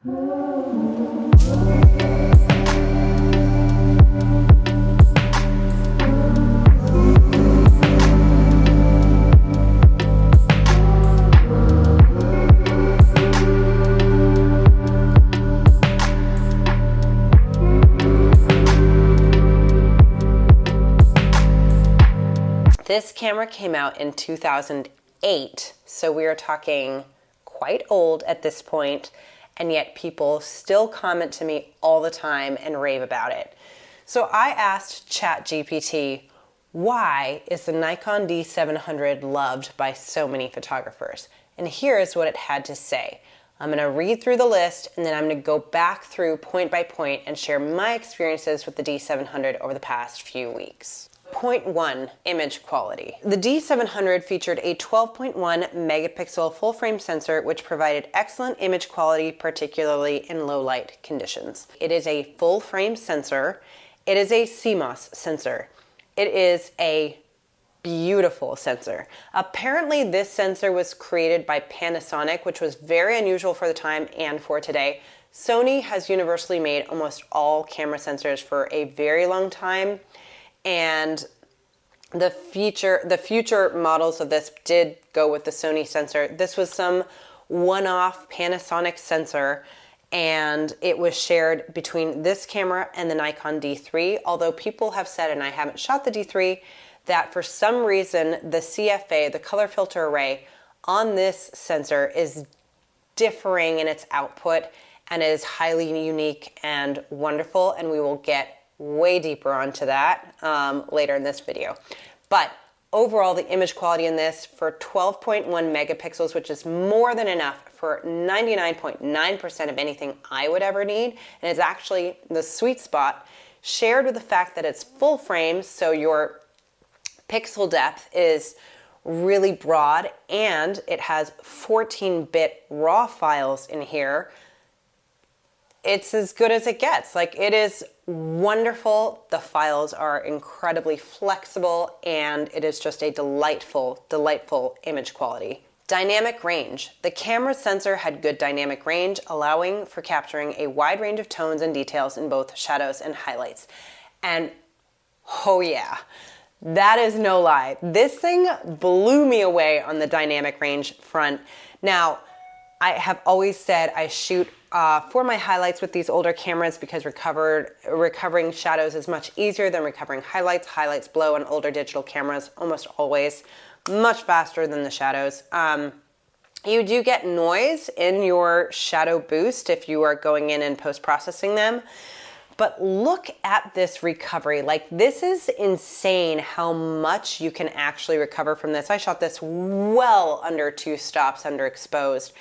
This camera came out in 2008, so we are talking quite old at this point, and yet people still comment to me all the time and rave about it. So I asked ChatGPT, why is the Nikon D700 loved by so many photographers? And here is what it had to say. I'm going to read through the list, and then I'm going to go back through point by point and share my experiences with the D700 over the past few weeks. Point 1, image quality. The D700 featured a 12.1 megapixel full frame sensor which provided excellent image quality, particularly in low light conditions. It is a full frame sensor. It is a CMOS sensor. It is a beautiful sensor. Apparently this sensor was created by Panasonic, which was very unusual for the time and for today. Sony has universally made almost all camera sensors for a very long time. And the future models of this did go with the Sony sensor. This was some one-off Panasonic sensor, and it was shared between this camera and the Nikon D3, although people have said, and I haven't shot the D3, that for some reason the CFA, the color filter array, on this sensor is differing in its output and is highly unique and wonderful, and we will get way deeper onto that later in this video. But overall, the image quality in this for 12.1 megapixels, which is more than enough for 99.9% of anything I would ever need, and is actually the sweet spot, shared with the fact that it's full frame, so your pixel depth is really broad, and it has 14-bit RAW files in here. It's as good as it gets. Like, it is wonderful. The files are incredibly flexible, and it is just a delightful, delightful image quality. Dynamic range. The camera sensor had good dynamic range, allowing for capturing a wide range of tones and details in both shadows and highlights. And oh yeah, that is no lie. This thing blew me away on the dynamic range front. Now, I have always said I shoot for my highlights with these older cameras because recovering shadows is much easier than recovering highlights. Highlights blow on older digital cameras almost always much faster than the shadows. You do get noise in your shadow boost if you are going in and post-processing them. But look at this recovery. Like, this is insane how much you can actually recover from this. I shot this well under 2 stops underexposed,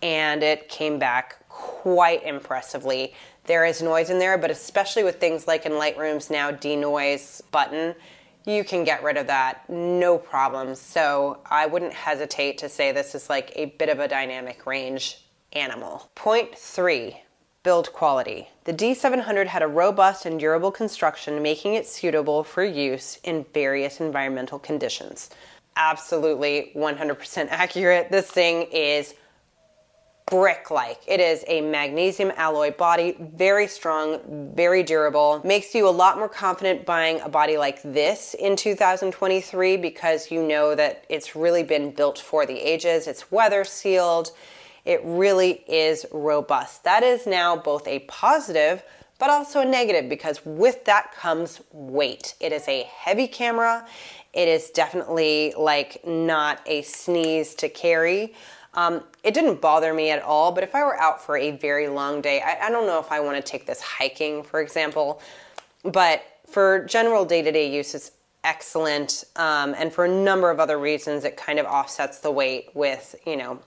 and it came back quite impressively. There is noise in there, but especially with things like in Lightroom's now denoise button, you can get rid of that, no problem. So I wouldn't hesitate to say this is like a bit of a dynamic range animal. Point 3, build quality. The D700 had a robust and durable construction, making it suitable for use in various environmental conditions. Absolutely 100% accurate. This thing is brick-like. It is a magnesium alloy body, very strong, very durable. Makes you a lot more confident buying a body like this in 2023 because you know that it's really been built for the ages. It's weather sealed. It really is robust. That is now both a positive but also a negative because with that comes weight. It is a heavy camera. It is definitely like not a sneeze to carry. It didn't bother me at all, but if I were out for a very long day, I don't know if I want to take this hiking, for example, but for general day-to-day use, it's excellent. And for a number of other reasons, it kind of offsets the weight with, you know,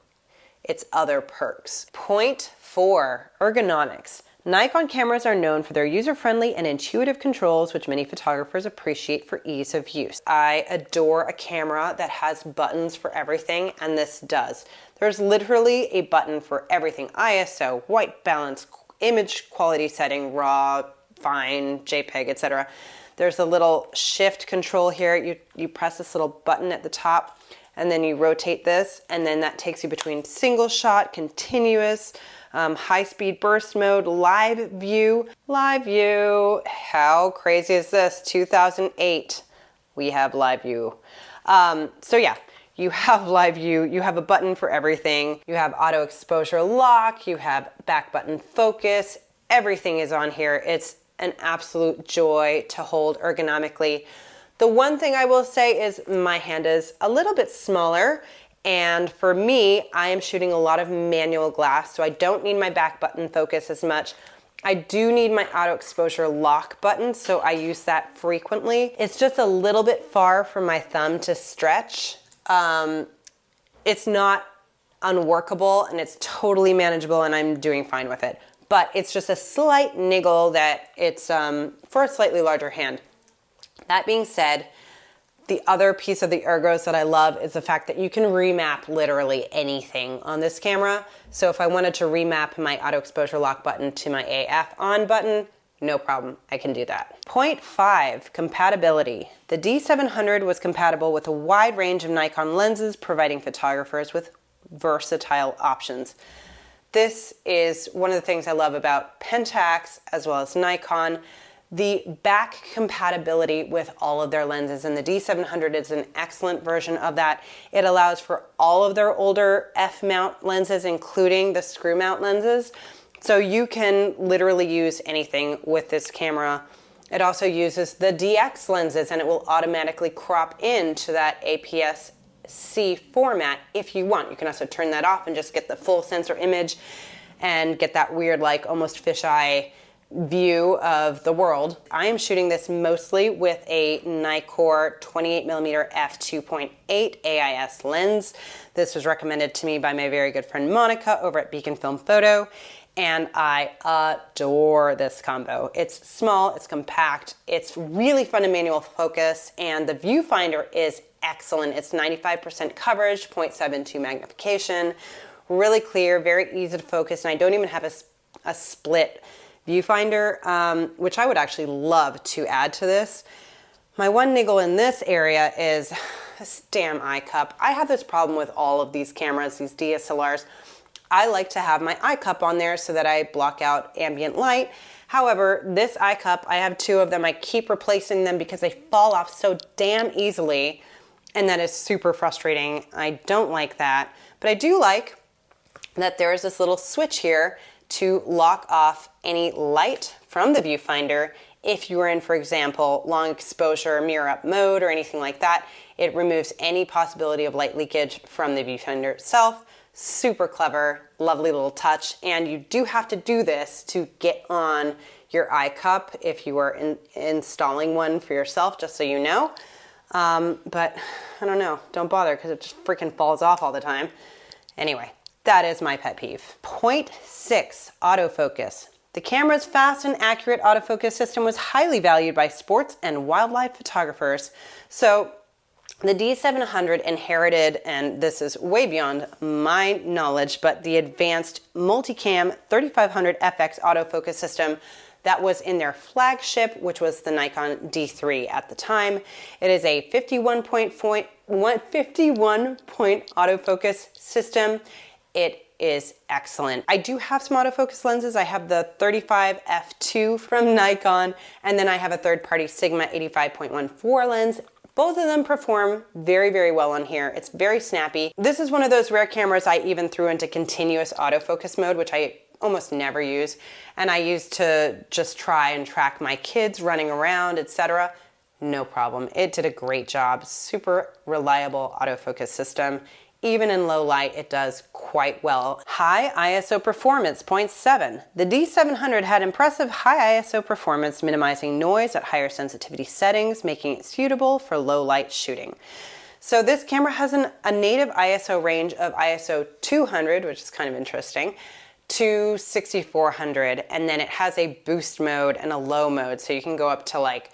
its other perks. Point 4, ergonomics. Nikon cameras are known for their user-friendly and intuitive controls, which many photographers appreciate for ease of use. I adore a camera that has buttons for everything, and this does. There's literally a button for everything: ISO, white balance, image quality setting, RAW, fine, JPEG, etc. There's a little shift control here. You press this little button at the top, and then you rotate this, and then that takes you between single shot, continuous, high-speed burst mode, live view. Live view, how crazy is this? 2008, we have live view. So yeah, you have live view, you have a button for everything, you have auto exposure lock, you have back button focus, everything is on here. It's an absolute joy to hold ergonomically. The one thing I will say is my hand is a little bit smaller, and for me, I am shooting a lot of manual glass, so I don't need my back button focus as much. I do need my auto exposure lock button, so I use that frequently. It's just a little bit far from my thumb to stretch. It's not unworkable, and it's totally manageable, and I'm doing fine with it. But it's just a slight niggle that it's for a slightly larger hand. That being said, the other piece of the ergos that I love is the fact that you can remap literally anything on this camera. So if I wanted to remap my auto exposure lock button to my AF on button, no problem, I can do that. Point 5, compatibility. The D700 was compatible with a wide range of Nikon lenses, providing photographers with versatile options. This is one of the things I love about Pentax as well as Nikon. The back compatibility with all of their lenses, and the D700 is an excellent version of that. It allows for all of their older F-mount lenses, including the screw mount lenses. So you can literally use anything with this camera. It also uses the DX lenses, and it will automatically crop into that APS-C format if you want. You can also turn that off and just get the full sensor image and get that weird, like almost fisheye view of the world. I am shooting this mostly with a Nikkor 28mm f2.8 AIS lens. This was recommended to me by my very good friend Monica over at Beacon Film Photo, and I adore this combo. It's small, it's compact, it's really fun to manual focus, and the viewfinder is excellent. It's 95% coverage, 0.72 magnification, really clear, very easy to focus, and I don't even have a split viewfinder, which I would actually love to add to this. My one niggle in this area is this damn eye cup. I have this problem with all of these cameras, these DSLRs. I like to have my eye cup on there so that I block out ambient light. However, this eye cup, I have 2 of them. I keep replacing them because they fall off so damn easily, and that is super frustrating. I don't like that, but I do like that there is this little switch here to lock off any light from the viewfinder. If you are in, for example, long exposure mirror up mode or anything like that, it removes any possibility of light leakage from the viewfinder itself. Super clever, lovely little touch, and you do have to do this to get on your eye cup if you are installing one for yourself, just so you know. But I don't know, don't bother because it just freaking falls off all the time. Anyway, that is my pet peeve. Point 6, autofocus. The camera's fast and accurate autofocus system was highly valued by sports and wildlife photographers. So the D700 inherited, and this is way beyond my knowledge, but the advanced multicam 3500 FX autofocus system that was in their flagship, which was the Nikon D3 at the time. It is a 51 point autofocus system. It is excellent. I do have some autofocus lenses. I have the 35 f2 from Nikon, and then I have a third-party Sigma 85.14 lens. Both of them perform very, very well on here. It's very snappy. This is one of those rare cameras I even threw into continuous autofocus mode, which I almost never use, and I use to just try and track my kids running around, etc. No problem. It did a great job. Super reliable autofocus system. Even in low light, it does quite well. High ISO performance, point 7. The D700 had impressive high ISO performance, minimizing noise at higher sensitivity settings, making it suitable for low light shooting. So this camera has a native ISO range of ISO 200, which is kind of interesting, to 6400, and then it has a boost mode and a low mode, so you can go up to like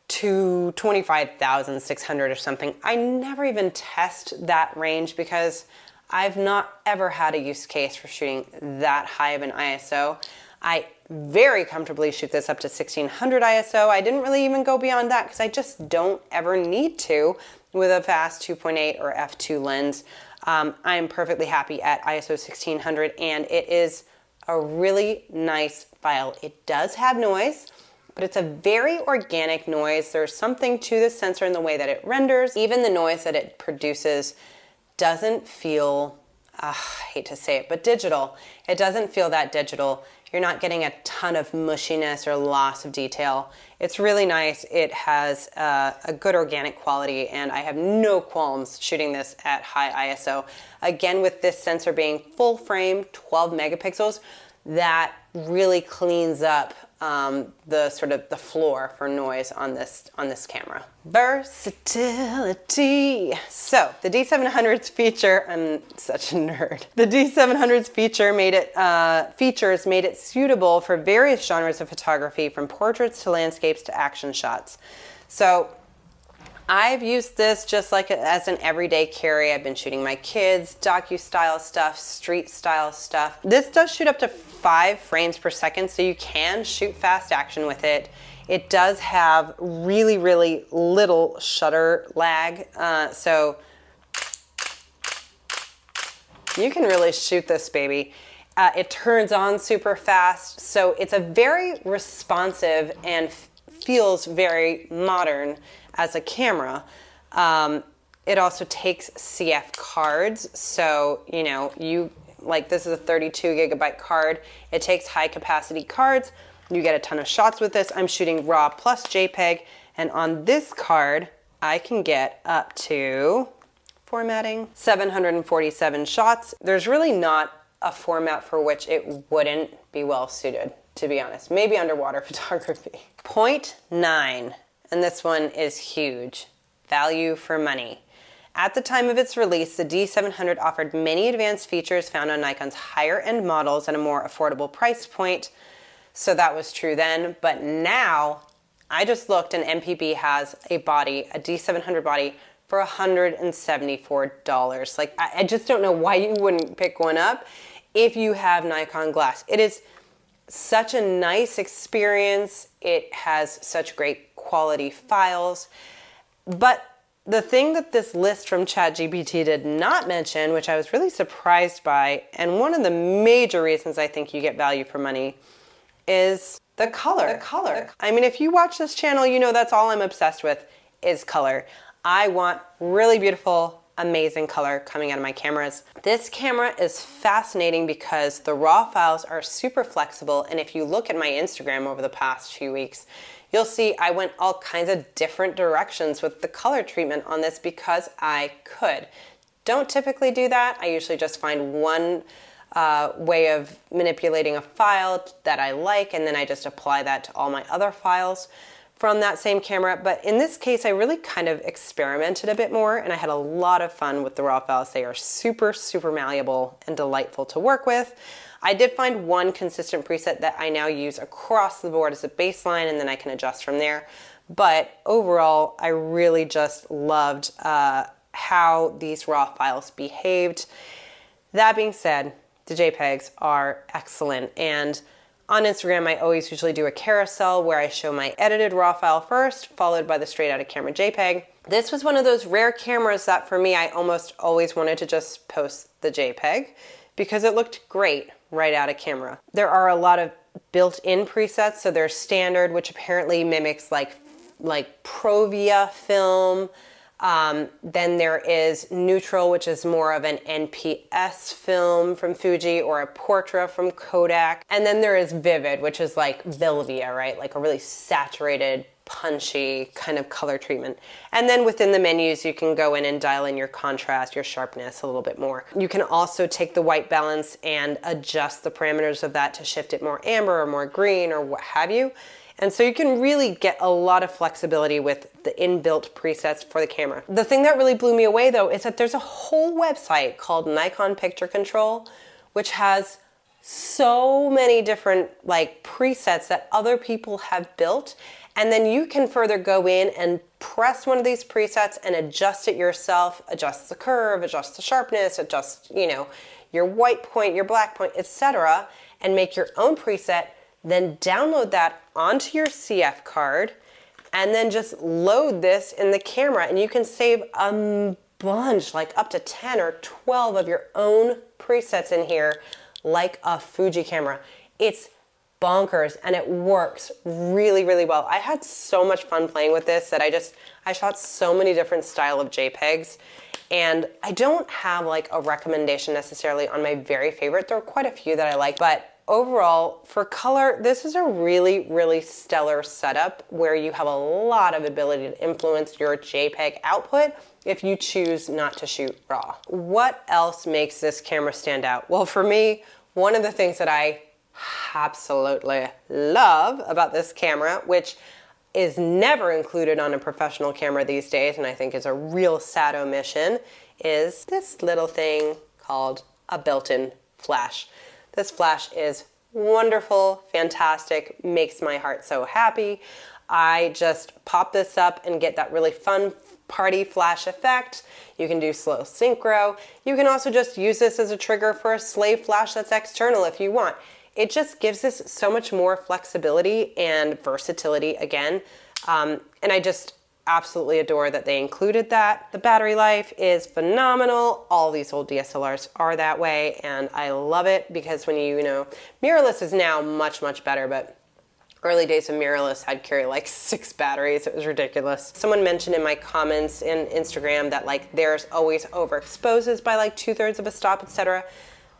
to 25,600 or something. I never even test that range because I've not ever had a use case for shooting that high of an ISO. I very comfortably shoot this up to 1600 ISO. I didn't really even go beyond that because I just don't ever need to with a fast 2.8 or f2 lens. I'm perfectly happy at ISO 1600, and it is a really nice file. It does have noise, but it's a very organic noise. There's something to this sensor in the way that it renders. Even the noise that it produces doesn't feel, I hate to say it, but digital. It doesn't feel that digital. You're not getting a ton of mushiness or loss of detail. It's really nice. It has a good organic quality, and I have no qualms shooting this at high ISO. Again, with this sensor being full frame, 12 megapixels, that really cleans up the sort of the floor for noise on this camera. Versatility. So the D700's feature, I'm such a nerd. The D700's features made it suitable for various genres of photography, from portraits to landscapes to action shots. So I've used this just like as an everyday carry. I've been shooting my kids, docu-style stuff, street-style stuff. This does shoot up to 5 frames per second, so you can shoot fast action with it. It does have really, really little shutter lag, so you can really shoot this baby. It turns on super fast, so it's a very responsive and feels very modern as a camera. It also takes CF cards, so this is a 32 gigabyte card. It takes high capacity cards. You get a ton of shots with this. I'm shooting RAW plus JPEG, and on this card I can get up to, formatting, 747 shots. There's really not a format for which it wouldn't be well suited, to be honest. Maybe underwater photography. Point 9. And this one is huge. Value for money. At the time of its release, the D700 offered many advanced features found on Nikon's higher-end models at a more affordable price point. So that was true then, but now, I just looked and MPB has a D700 body for $174. Like, I just don't know why you wouldn't pick one up if you have Nikon glass. It is such a nice experience. It has such great quality files. But the thing that this list from ChatGPT did not mention, which I was really surprised by, and one of the major reasons I think you get value for money, is the color. I mean, if you watch this channel, you know that's all I'm obsessed with is color. I want really beautiful, amazing color coming out of my cameras. This camera is fascinating because the raw files are super flexible, and if you look at my Instagram over the past few weeks, you'll see I went all kinds of different directions with the color treatment on this because I could. Don't typically do that. I usually just find one way of manipulating a file that I like, and then I just apply that to all my other files from that same camera. But in this case, I really kind of experimented a bit more, and I had a lot of fun with the raw files. They are super, super malleable and delightful to work with. I did find one consistent preset that I now use across the board as a baseline, and then I can adjust from there. But overall, I really just loved how these raw files behaved. That being said, the JPEGs are excellent, and on Instagram, I always usually do a carousel where I show my edited raw file first, followed by the straight out of camera JPEG. This was one of those rare cameras that for me, I almost always wanted to just post the JPEG because it looked great right out of camera. There are a lot of built-in presets, so there's standard, which apparently mimics like Provia film. Then there is neutral, which is more of an NPS film from Fuji, or a Portra from Kodak. And then there is vivid, which is like Velvia, right? Like a really saturated, punchy kind of color treatment. And then within the menus, you can go in and dial in your contrast, your sharpness a little bit more. You can also take the white balance and adjust the parameters of that to shift it more amber or more green or what have you. And so you can really get a lot of flexibility with the inbuilt presets for the camera. The thing that really blew me away though is that there's a whole website called Nikon Picture Control, which has so many different presets that other people have built. And then you can further go in and press one of these presets and adjust it yourself, adjust the curve, adjust the sharpness, adjust, your white point, your black point, etc., and make your own preset. Then download that onto your CF card and then just load this in the camera, and you can save a bunch, like up to 10 or 12 of your own presets in here, like a Fuji camera. It's bonkers and it works really, really well. I had so much fun playing with this that I shot so many different style of JPEGs, and I don't have like a recommendation necessarily on my very favorite. There are quite a few that I like, but overall for color, this is a really, really stellar setup where you have a lot of ability to influence your JPEG output if you choose not to shoot raw. What else makes this camera stand out? Well, for me, one of the things that I absolutely love about this camera, which is never included on a professional camera these days, and I think is a real sad omission, is this little thing called a built-in flash. This flash is wonderful, fantastic, makes my heart so happy. I just pop this up and get that really fun party flash effect. You can do slow synchro. You can also just use this as a trigger for a slave flash that's external if you want. It just gives this so much more flexibility and versatility again. And I just absolutely adore that they included that. The battery life is phenomenal. All these old DSLRs are that way, and I love it because when you know, mirrorless is now much, much better, but early days of mirrorless, I'd carry like 6 batteries. It was ridiculous. Someone mentioned in my comments in Instagram that like theirs always overexposes by like 2/3 of a stop, etc.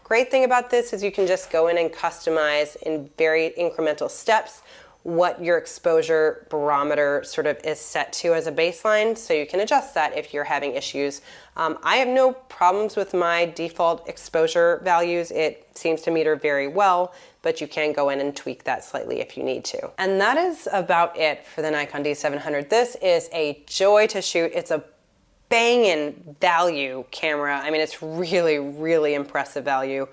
Great thing about this is you can just go in and customize in very incremental steps what your exposure barometer sort of is set to as a baseline, so you can adjust that if you're having issues. I have no problems with my default exposure values. It seems to meter very well, but you can go in and tweak that slightly if you need to. And that is about it for the Nikon D700. This is a joy to shoot. It's a banging value camera. I mean, it's really, really impressive value.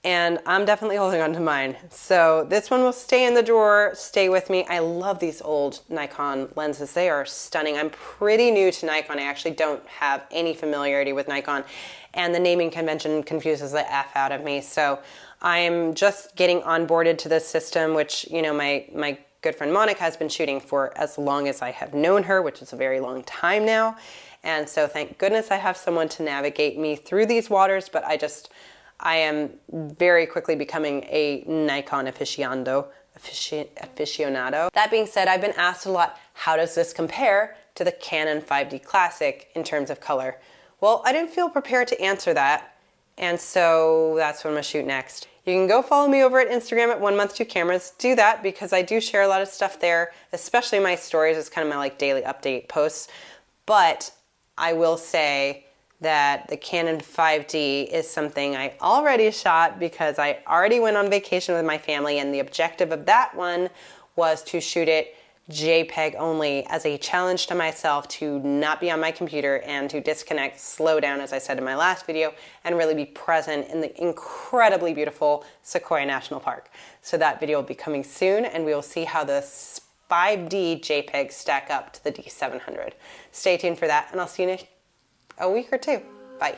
And I'm definitely holding on to mine. So this one will stay in the drawer, stay with me. I love these old Nikon lenses. They are stunning. I'm pretty new to Nikon. I actually don't have any familiarity with Nikon, and the naming convention confuses the F out of me. So I'm just getting onboarded to this system, which, you know, my good friend Monica has been shooting for as long as I have known her, which is a very long time now. And so thank goodness I have someone to navigate me through these waters, but I am very quickly becoming a Nikon aficionado. That being said, I've been asked a lot, how does this compare to the Canon 5D Classic in terms of color? Well, I didn't feel prepared to answer that, and so that's what I'm gonna shoot next. You can go follow me over at Instagram at 1 Month 2 Cameras. Do that because I do share a lot of stuff there, especially my stories. It's kind of my like daily update posts. But I will say that the Canon 5D is something I already shot because I already went on vacation with my family, and the objective of that one was to shoot it JPEG only as a challenge to myself to not be on my computer and to disconnect, slow down, as I said in my last video, and really be present in the incredibly beautiful Sequoia National Park. So that video will be coming soon, and we will see how the 5D JPEGs stack up to the D700. Stay tuned for that, and I'll see you in a week or two. Bye.